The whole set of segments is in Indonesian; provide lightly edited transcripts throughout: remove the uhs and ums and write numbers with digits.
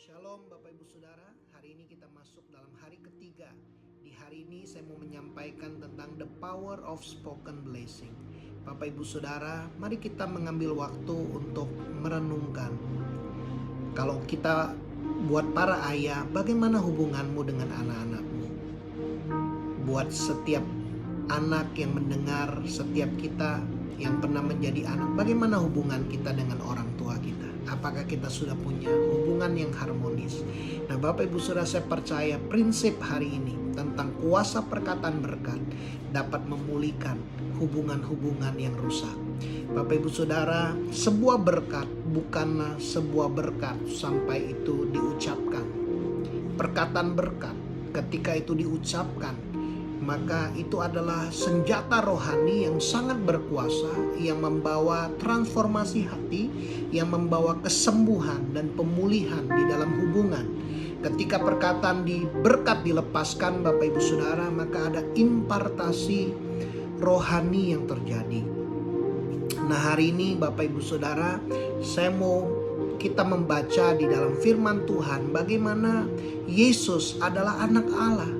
Shalom Bapak Ibu Saudara, hari ini kita masuk dalam hari ketiga. Di hari ini saya mau menyampaikan tentang the power of spoken blessing. Bapak Ibu Saudara, mari kita mengambil waktu untuk merenungkan. Kalau kita buat para ayah, bagaimana hubunganmu dengan anak-anakmu? Buat setiap anak yang mendengar, setiap kita yang pernah menjadi anak, bagaimana hubungan kita dengan orang tua kita? Apakah kita sudah punya hubungan yang harmonis? Nah Bapak Ibu Saudara, saya percaya prinsip hari ini tentang kuasa perkataan berkat dapat memulihkan hubungan-hubungan yang rusak. Bapak Ibu Saudara, sebuah berkat bukanlah sebuah berkat sampai itu diucapkan. Perkataan berkat ketika itu diucapkan, maka itu adalah senjata rohani yang sangat berkuasa, yang membawa transformasi hati, yang membawa kesembuhan dan pemulihan di dalam hubungan. Ketika perkataan berkat dilepaskan Bapak Ibu Saudara, maka ada impartasi rohani yang terjadi. Nah hari ini Bapak Ibu Saudara, saya mau kita membaca di dalam firman Tuhan bagaimana Yesus adalah anak Allah.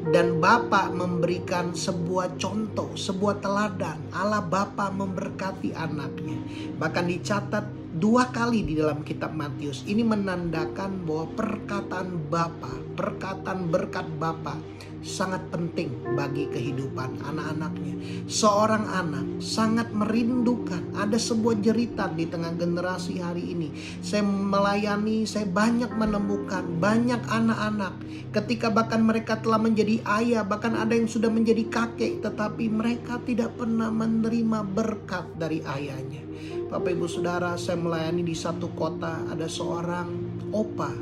Dan Bapa memberikan sebuah contoh, sebuah teladan. Allah Bapa memberkati anaknya. Bahkan dicatat 2 kali di dalam kitab Matius. Ini menandakan bahwa perkataan Bapa, perkataan berkat Bapa sangat penting bagi kehidupan anak-anaknya. Seorang anak sangat merindukan, ada sebuah jeritan di tengah generasi hari ini. Saya melayani, saya banyak menemukan banyak anak-anak ketika bahkan mereka telah menjadi ayah, bahkan ada yang sudah menjadi kakek, tetapi mereka tidak pernah menerima berkat dari ayahnya. Bapak Ibu Saudara, saya melayani di satu kota, ada seorang opa,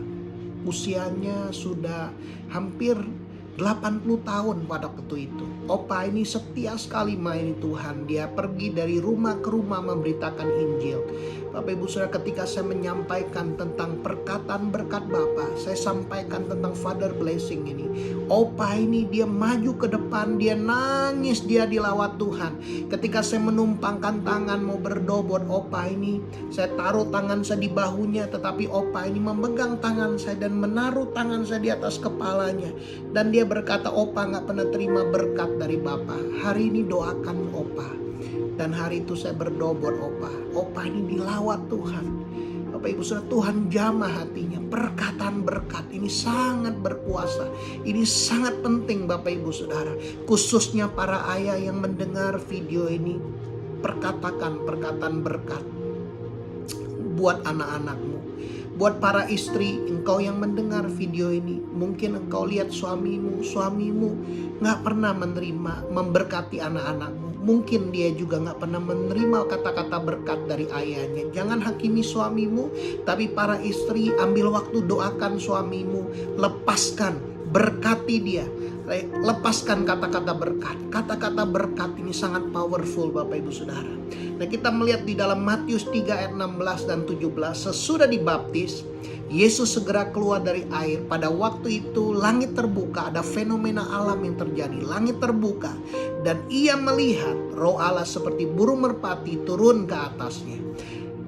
usianya sudah hampir 80 tahun pada waktu itu. Opa ini setia sekali melayani Tuhan. Dia pergi dari rumah ke rumah memberitakan Injil. Bapak Ibu Saudara, ketika saya menyampaikan tentang perkataan berkat Bapa, saya sampaikan tentang Father Blessing ini. Opa ini dia maju ke depan, dia nangis, dia dilawat Tuhan. Ketika saya menumpangkan tangan mau berdoa buat Opa ini, saya taruh tangan saya di bahunya, tetapi Opa ini memegang tangan saya dan menaruh tangan saya di atas kepalanya. Dan dia berkata, Opa gak pernah terima berkat dari Bapa. Hari ini doakan Opa. Dan hari itu saya berdoa buat Opa. Opa ini dilawat Tuhan. Bapak Ibu Saudara, Tuhan jamah hatinya. Perkataan berkat ini sangat berkuasa. Ini sangat penting Bapak Ibu Saudara. Khususnya para ayah yang mendengar video ini. Perkatakan perkataan berkat buat anak-anakmu. Buat para istri, engkau yang mendengar video ini, mungkin engkau lihat suamimu gak pernah memberkati anak-anakmu. Mungkin dia juga gak pernah menerima kata-kata berkat dari ayahnya. Jangan hakimi suamimu, tapi para istri ambil waktu doakan suamimu, lepaskan, berkati dia. Lepaskan kata-kata berkat. Kata-kata berkat ini sangat powerful Bapak Ibu Saudara. Nah kita melihat di dalam Matius 3 ayat 16 dan 17. Sesudah dibaptis, Yesus segera keluar dari air. Pada waktu itu langit terbuka. Ada fenomena alam yang terjadi. Langit terbuka. Dan ia melihat Roh Allah seperti burung merpati turun ke atasnya.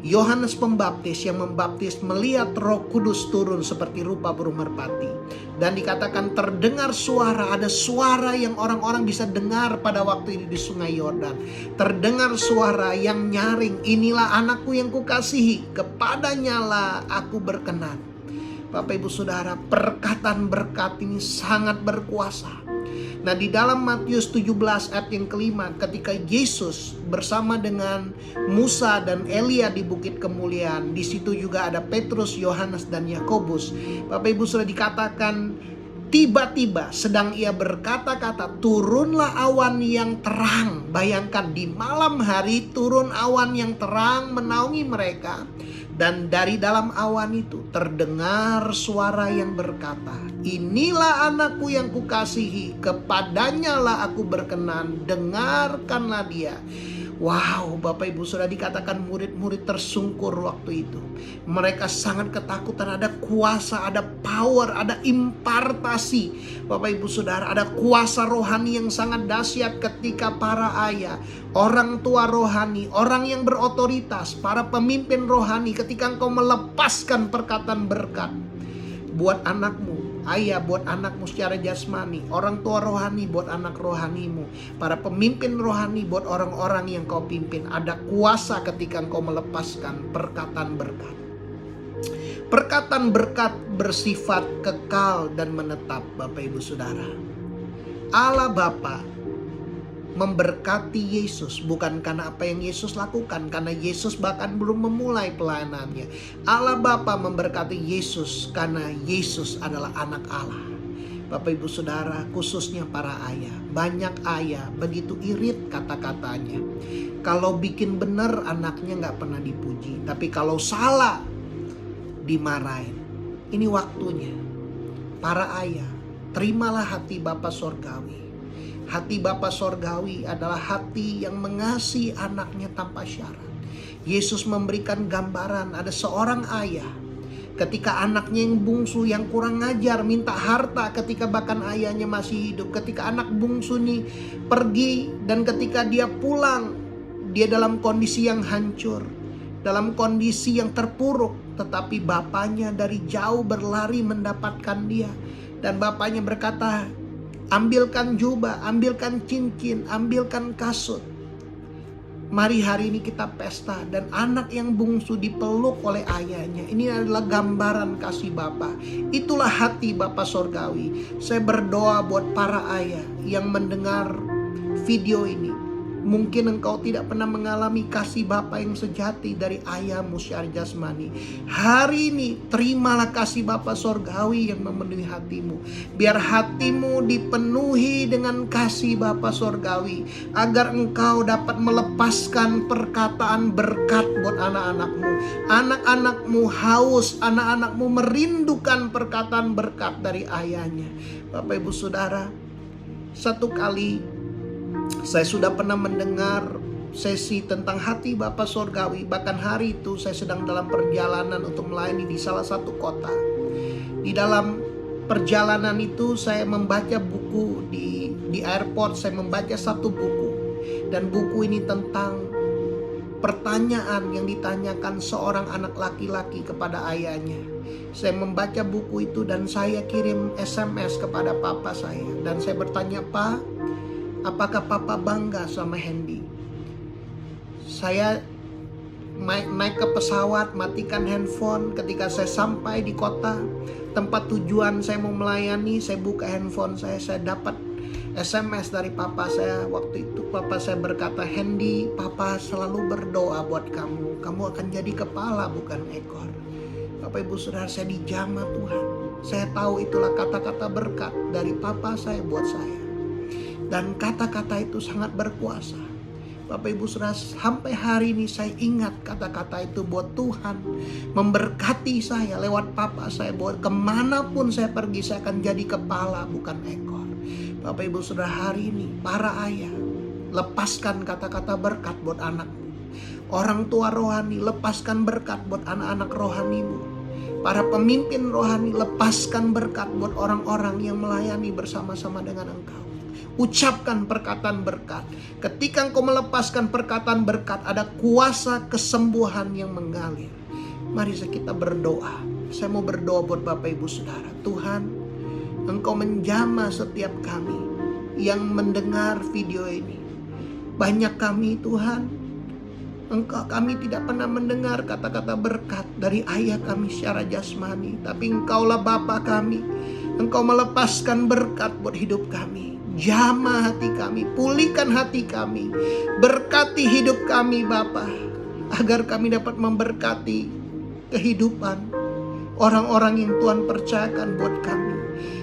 Yohanes Pembaptis yang membaptis melihat Roh Kudus turun seperti rupa burung merpati. Dan dikatakan terdengar suara, ada suara yang orang-orang bisa dengar pada waktu ini di sungai Yordan. Terdengar suara yang nyaring, inilah anakku yang kukasihi, kepadanya lah aku berkenan. Bapak Ibu Saudara, perkataan berkat ini sangat berkuasa. Nah di dalam Matius 17 ayat yang kelima, ketika Yesus bersama dengan Musa dan Elia di Bukit Kemuliaan, di situ juga ada Petrus, Yohanes dan Yakobus. Bapak Ibu sudah dikatakan tiba-tiba sedang ia berkata-kata, turunlah awan yang terang. Bayangkan di malam hari turun awan yang terang menaungi mereka. Dan dari dalam awan itu terdengar suara yang berkata, inilah anakku yang kukasihi, kepadanya lah aku berkenan, dengarkanlah dia. Wow, Bapak Ibu Saudara, dikatakan murid-murid tersungkur waktu itu. Mereka sangat ketakutan, ada kuasa, ada power, ada impartasi. Bapak Ibu Saudara, ada kuasa rohani yang sangat dahsyat ketika para ayah, orang tua rohani, orang yang berotoritas, para pemimpin rohani, ketika engkau melepaskan perkataan berkat, buat anakmu, ayah buat anakmu secara jasmani, orang tua rohani buat anak rohanimu, para pemimpin rohani buat orang-orang yang kau pimpin. Ada kuasa ketika engkau melepaskan perkataan berkat. Perkataan berkat bersifat kekal dan menetap, Bapak Ibu Saudara. Allah Bapa memberkati Yesus bukan karena apa yang Yesus lakukan, karena Yesus bahkan belum memulai pelayanannya. Allah Bapa memberkati Yesus karena Yesus adalah anak Allah. Bapak Ibu Saudara, khususnya para ayah. Banyak ayah begitu irit kata-katanya. Kalau bikin benar anaknya gak pernah dipuji, tapi kalau salah dimarahin. Ini waktunya. Para ayah, terimalah hati Bapa Sorgawi. Hati Bapa Sorgawi adalah hati yang mengasihi anaknya tanpa syarat. Yesus memberikan gambaran ada seorang ayah. Ketika anaknya yang bungsu yang kurang ngajar minta harta ketika bahkan ayahnya masih hidup. Ketika anak bungsu ini pergi dan ketika dia pulang, dia dalam kondisi yang hancur, dalam kondisi yang terpuruk. Tetapi bapaknya dari jauh berlari mendapatkan dia. Dan bapaknya berkata, ambilkan jubah, ambilkan cincin, ambilkan kasut. Mari hari ini kita pesta. Dan anak yang bungsu dipeluk oleh ayahnya. Ini adalah gambaran kasih Bapa. Itulah hati Bapa Sorgawi. Saya berdoa buat para ayah yang mendengar video ini. Mungkin engkau tidak pernah mengalami kasih Bapa yang sejati dari ayahmu secara jasmani. Hari ini terimalah kasih Bapa Sorgawi yang memenuhi hatimu. Biar hatimu dipenuhi dengan kasih Bapa Sorgawi. Agar engkau dapat melepaskan perkataan berkat buat anak-anakmu. Anak-anakmu haus, anak-anakmu merindukan perkataan berkat dari ayahnya. Bapak Ibu Saudara, satu kali saya sudah pernah mendengar sesi tentang hati Bapa Sorgawi. Bahkan hari itu saya sedang dalam perjalanan untuk melayani di salah satu kota. Di dalam perjalanan itu saya membaca buku di airport. Saya membaca satu buku. Dan buku ini tentang pertanyaan yang ditanyakan seorang anak laki-laki kepada ayahnya. Saya membaca buku itu dan saya kirim SMS kepada papa saya. Dan saya bertanya, Pak, apakah Papa bangga sama Hendy? Saya naik ke pesawat, matikan handphone. Ketika saya sampai di kota tempat tujuan saya mau melayani, saya buka handphone saya dapat SMS dari papa saya. Waktu itu papa saya berkata, Hendy, Papa selalu berdoa buat kamu. Kamu akan jadi kepala bukan ekor. Bapak Ibu Saudara, saya dijamah Tuhan. Saya tahu itulah kata-kata berkat dari papa saya buat saya. Dan kata-kata itu sangat berkuasa. Bapak Ibu Saudara, sampai hari ini saya ingat kata-kata itu buat Tuhan memberkati saya lewat papa saya. Buat kemanapun saya pergi, saya akan jadi kepala bukan ekor. Bapak Ibu Saudara, hari ini para ayah, lepaskan kata-kata berkat buat anakmu. Orang tua rohani, lepaskan berkat buat anak-anak rohanimu. Para pemimpin rohani, lepaskan berkat buat orang-orang yang melayani bersama-sama dengan engkau. Ucapkan perkataan berkat. Ketika engkau melepaskan perkataan berkat, ada kuasa kesembuhan yang mengalir. Mari kita berdoa. Saya mau berdoa buat Bapak Ibu Saudara. Tuhan, Engkau menjamah setiap kami yang mendengar video ini. Banyak kami Tuhan, kami tidak pernah mendengar kata-kata berkat dari ayah kami secara jasmani. Tapi Engkaulah Bapa kami. Engkau melepaskan berkat buat hidup kami. Jamah hati kami, pulihkan hati kami, berkati hidup kami Bapa, agar kami dapat memberkati kehidupan orang-orang yang Tuhan percayakan buat kami.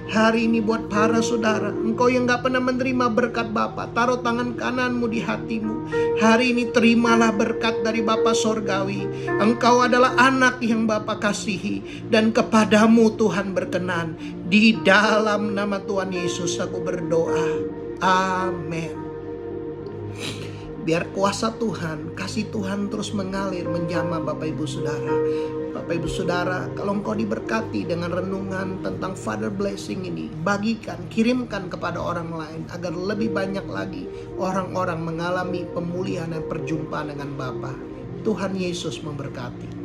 Hari ini buat para saudara, engkau yang gak pernah menerima berkat Bapa, taruh tangan kananmu di hatimu. Hari ini terimalah berkat dari Bapa Sorgawi. Engkau adalah anak yang Bapa kasihi, dan kepadamu Tuhan berkenan. Di dalam nama Tuhan Yesus aku berdoa. Amin. Biar kuasa Tuhan, kasih Tuhan terus mengalir menjamah Bapak Ibu Saudara. Bapak Ibu Saudara, kalau engkau diberkati dengan renungan tentang Father Blessing ini, bagikan, kirimkan kepada orang lain agar lebih banyak lagi orang-orang mengalami pemulihan dan perjumpaan dengan Bapa. Tuhan Yesus memberkati.